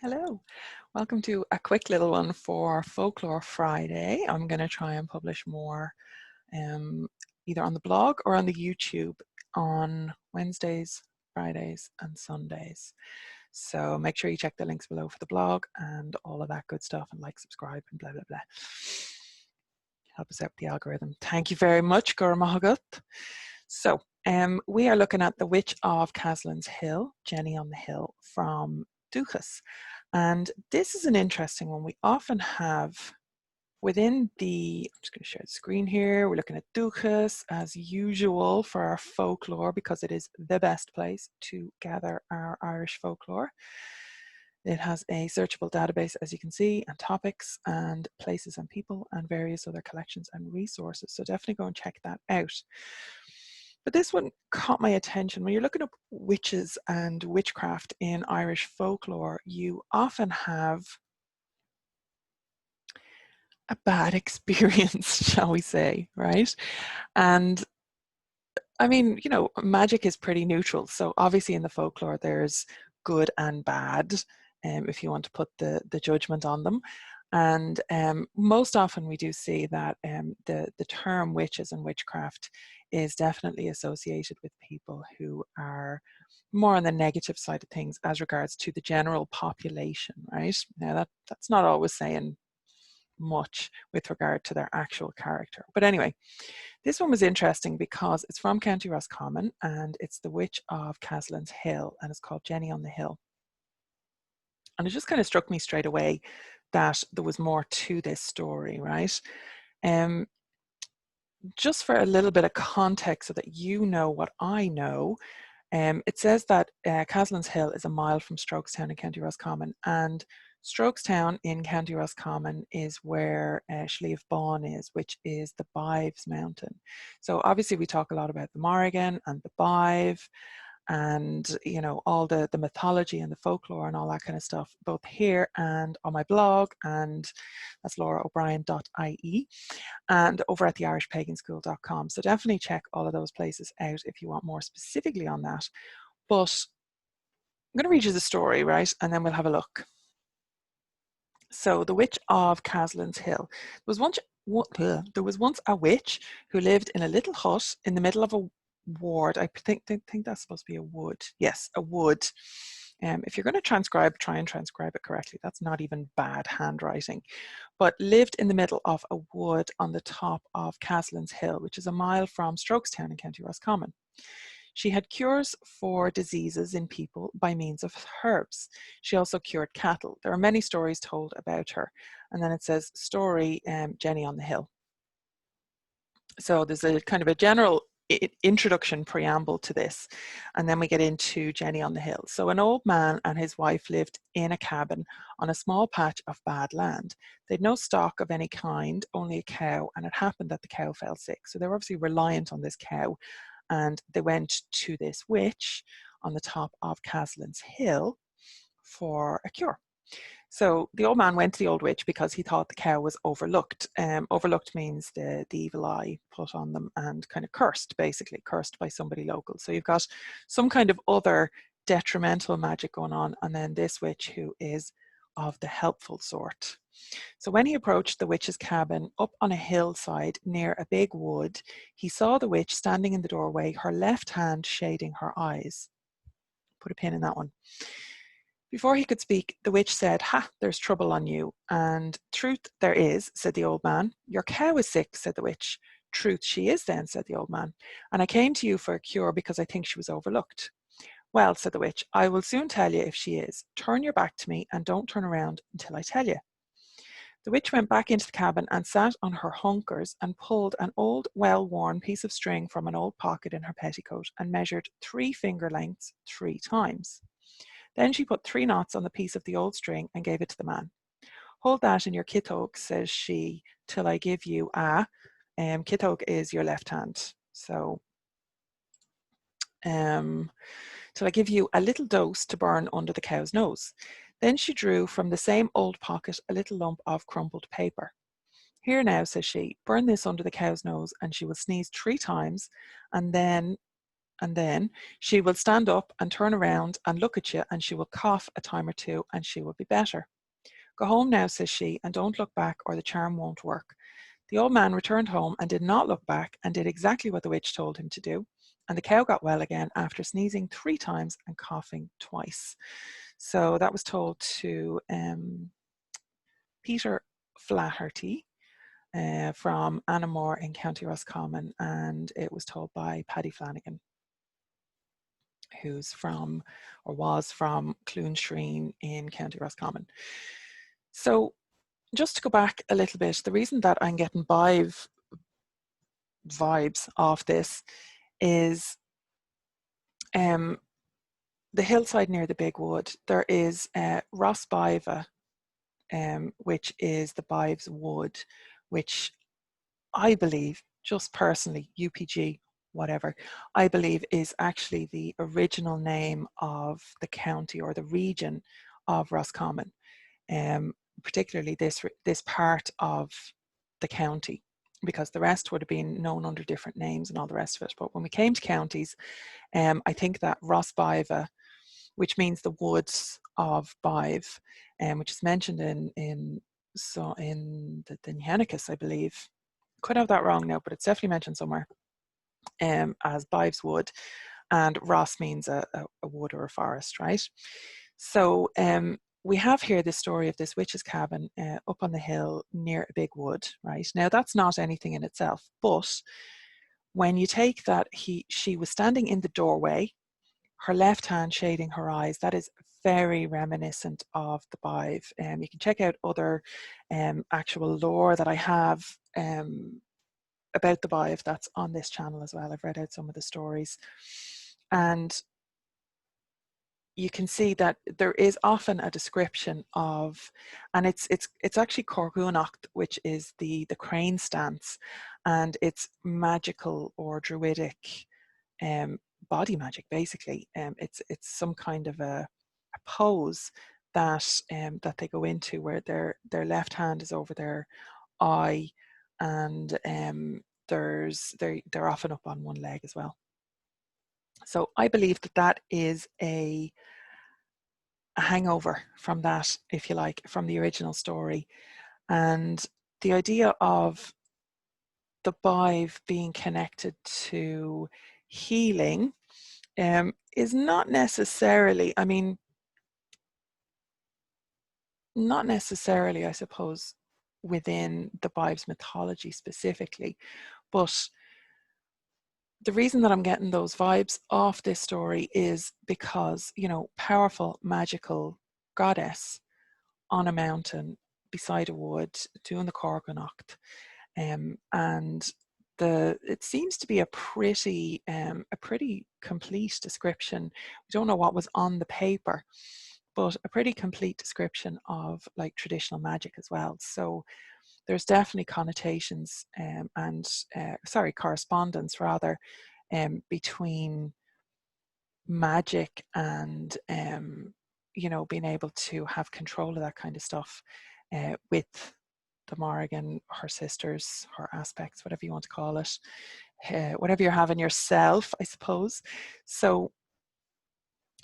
Hello, welcome to a quick little one for Folklore Friday. I'm going to try and publish more either on the blog or on the YouTube on Wednesdays, Fridays and Sundays. So make sure you check the links below for the blog and all of that good stuff, and like, subscribe and blah, blah, blah. Help us out with the algorithm. Thank you very much, Gurmahagut. So we are looking at The Witch of Caslin's Hill, Jenny on the Hill, from Duchas. And this is an interesting one. We often have within the, I'm just going to share the screen here, we're looking at Duchas as usual for our folklore, because it is the best place to gather our Irish folklore. It has a searchable database, as you can see, and topics and places and people and various other collections and resources. So definitely go and check that out. But this one caught my attention. When you're looking up witches and witchcraft in Irish folklore, you often have a bad experience, shall we say, right? And I mean, you know, magic is pretty neutral. So obviously in the folklore, there's good and bad, if you want to put the judgment on them. And most often we do see that the term witches and witchcraft is definitely associated with people who are more on the negative side of things as regards to the general population, right? Now that's not always saying much with regard to their actual character. But anyway, this one was interesting because it's from County Roscommon and it's The Witch of Caslin's Hill, and it's called Jenny on the Hill. And it just kind of struck me straight away that there was more to this story, right? Just for a little bit of context so that you know what I know, it says that Caslin's Hill is a mile from Strokestown in County Roscommon, and Strokestown in County Roscommon is where Sliabh Bán is, which is the Badb's mountain. So obviously we talk a lot about the Mórrígan and the Badb, and you know, all the mythology and the folklore and all that kind of stuff, both here and on my blog, and that's loraobrien.ie, and over at the irishpaganschool.com. So definitely check all of those places out if you want more specifically on that. But I'm going to read you the story, right, and then we'll have a look. So The Witch of Caslin's Hill. There was once a witch who lived in a little hut in the middle of a ward. I think that's supposed to be a wood. Yes, a wood. If you're going to transcribe, try and transcribe it correctly. That's not even bad handwriting. But lived in the middle of a wood on the top of Caslin's Hill, which is a mile from Strokestown in County Roscommon. She had cures for diseases in people by means of herbs. She also cured cattle. There are many stories told about her. And then it says, story, Jenny on the Hill. So there's a kind of a general introduction preamble to this, and then we get into Jenny on the Hill. So an old man and his wife lived in a cabin on a small patch of bad land. They'd no stock of any kind, only a cow, and it happened that the cow fell sick. So they were obviously reliant on this cow, and they went to this witch on the top of Caslin's Hill for a cure. So the old man went to the old witch because he thought the cow was overlooked. Overlooked means the evil eye put on them and kind of cursed, basically, cursed by somebody local. So you've got some kind of other detrimental magic going on, and then this witch who is of the helpful sort. So when he approached the witch's cabin up on a hillside near a big wood, he saw the witch standing in the doorway, her left hand shading her eyes. Put a pin in that one. Before he could speak, the witch said, "Ha, there's trouble on you." "And truth there is," said the old man. "Your cow is sick," said the witch. "Truth she is then," said the old man. "And I came to you for a cure because I think she was overlooked." "Well," said the witch, "I will soon tell you if she is. Turn your back to me and don't turn around until I tell you." The witch went back into the cabin and sat on her hunkers and pulled an old, well-worn piece of string from an old pocket in her petticoat and measured 3 finger lengths 3 times. Then she put 3 knots on the piece of the old string and gave it to the man. "Hold that in your kittoak," says she, "till I give you a," kittoak is your left hand. So, "till I give you a little dose to burn under the cow's nose." Then she drew from the same old pocket a little lump of crumpled paper. "Here now," says she, "burn this under the cow's nose and she will sneeze 3 times, and then and then she will stand up and turn around and look at you, and she will cough a time or two, and she will be better. Go home now, says she, and don't look back, or the charm won't work. The old man returned home and did not look back, and did exactly what the witch told him to do. And the cow got well again after sneezing 3 times and coughing twice. So that was told to Peter Flaherty from Anamore in County Roscommon, and it was told by Paddy Flanagan, who's from, or was from, Cloonshreen in County Roscommon. So just to go back a little bit, the reason that I'm getting vibes off this is the hillside near the Big Wood. There is Ross Biva, which is the Bives Wood, which I believe, just personally, UPG, whatever, I believe is actually the original name of the county or the region of Roscommon, particularly this part of the county, because the rest would have been known under different names and all the rest of it. But when we came to counties, I think that Ross Biva, which means the woods of Bive, which is mentioned in the Nihenicus, I believe. Could have that wrong now, but it's definitely mentioned somewhere as Bive's Wood, and Ross means a wood or a forest, right? So we have here the story of this witch's cabin up on the hill near a big wood, right? Now that's not anything in itself, but when you take that she was standing in the doorway, her left hand shading her eyes, that is very reminiscent of the Bive. You can check out other actual lore that I have about the Bive that's on this channel as well. I've read out some of the stories, and you can see that there is often a description of, and it's actually Corgunacht, which is the crane stance, and it's magical or druidic body magic, basically. It's some kind of a pose that that they go into, where their left hand is over their eye, and they're often up on one leg as well. So I believe that is a hangover from that, if you like, from the original story. And the idea of the Bive being connected to healing is not necessarily, I mean, not necessarily, I suppose, within the Bive's mythology specifically, but the reason that I'm getting those vibes off this story is because, you know, powerful, magical goddess on a mountain beside a wood doing the Corgunacht, and it seems to be a pretty complete description. We don't know what was on the paper, but a pretty complete description of like traditional magic as well. So there's definitely connotations correspondence rather, between magic and you know, being able to have control of that kind of stuff with the Mórrígan, her sisters, her aspects, whatever you want to call it, whatever you're having yourself, I suppose. So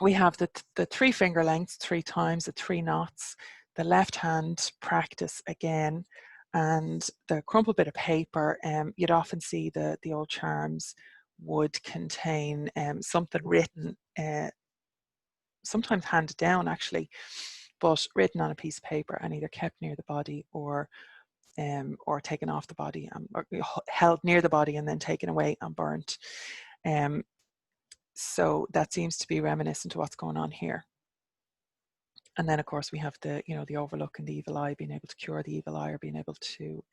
we have the 3 finger lengths 3 times, the 3 knots, the left hand practice again, and the crumpled bit of paper. You'd often see the old charms would contain something written, sometimes handed down actually, but written on a piece of paper and either kept near the body or taken off the body, or held near the body and then taken away and burnt. So that seems to be reminiscent to what's going on here. And then of course we have the, you know, the overlook and the evil eye, being able to cure the evil eye, or being able to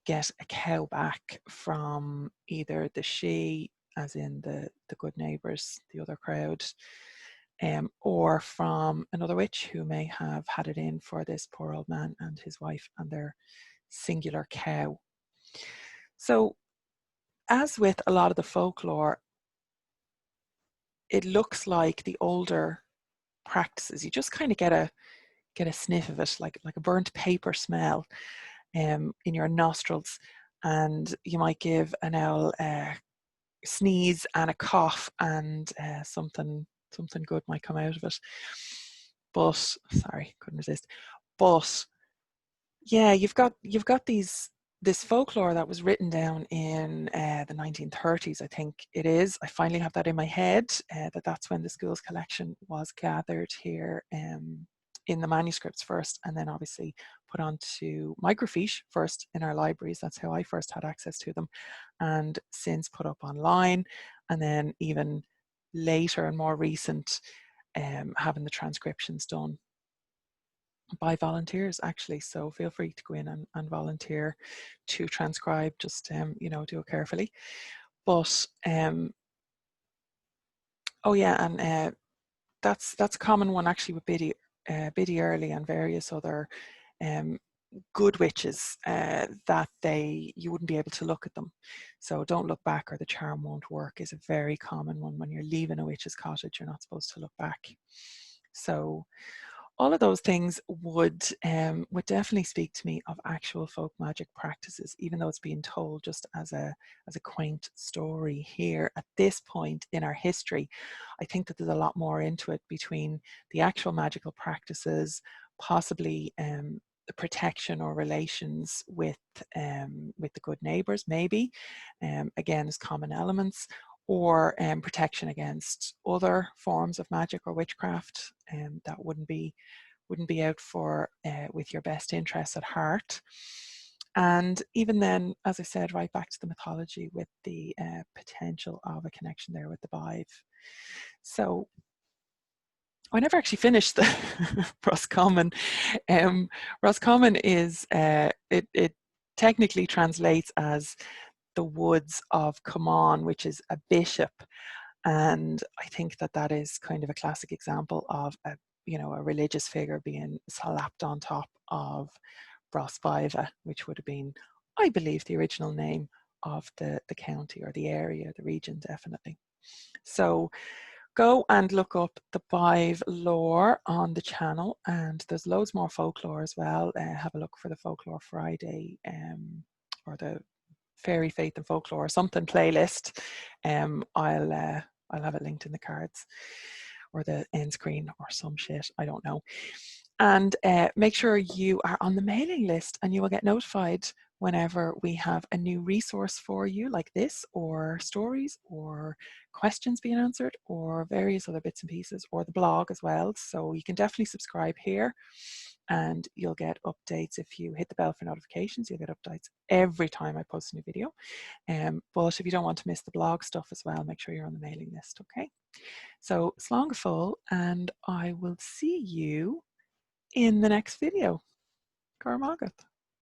get a cow back from either the she, as in the good neighbours, the other crowd, or from another witch who may have had it in for this poor old man and his wife and their singular cow. So as with a lot of the folklore, it looks like the older practices, you just kind of get a sniff of it, like a burnt paper smell in your nostrils, and you might give an owl sneeze and a cough, and something good might come out of it. But sorry, couldn't resist. But yeah, you've got this folklore that was written down in the 1930s, I think it is. I finally have that in my head, that's when the school's collection was gathered here in the manuscripts first, and then obviously put onto microfiche first in our libraries. That's how I first had access to them, and since put up online, and then even later and more recent, having the transcriptions done by volunteers actually. So feel free to go in and volunteer to transcribe, just you know, do it carefully. But oh yeah, and that's a common one actually with Biddy Early and various other good witches, that you wouldn't be able to look at them. So don't look back or the charm won't work is a very common one. When you're leaving a witch's cottage, you're not supposed to look back. So all of those things would definitely speak to me of actual folk magic practices, even though it's being told just as a quaint story here at this point in our history. I think that there's a lot more into it, between the actual magical practices, possibly the protection or relations with the good neighbours, maybe, again, as common elements, or protection against other forms of magic or witchcraft that wouldn't be out for with your best interests at heart. And even then, as I said, right back to the mythology with the potential of a connection there with the Badb. So I never actually finished the Roscommon. Roscommon is, it technically translates as the woods of Common, which is a bishop. And I think that is kind of a classic example of a religious figure being slapped on top of Brosbaiva, which would have been, I believe, the original name of the county or the area, the region, definitely. So go and look up the Badb lore on the channel, and there's loads more folklore as well. Have a look for the Folklore Friday or the Fairy, Faith and Folklore or something playlist. I'll have it linked in the cards or the end screen or some shit, I don't know. And make sure you are on the mailing list, and you will get notified whenever we have a new resource for you, like this, or stories, or questions being answered, or various other bits and pieces, or the blog as well. So you can definitely subscribe here, and you'll get updates. If you hit the bell for notifications, you'll get updates every time I post a new video. But if you don't want to miss the blog stuff as well, make sure you're on the mailing list, okay? So slán go fóill, and I will see you in the next video. Gar mágat.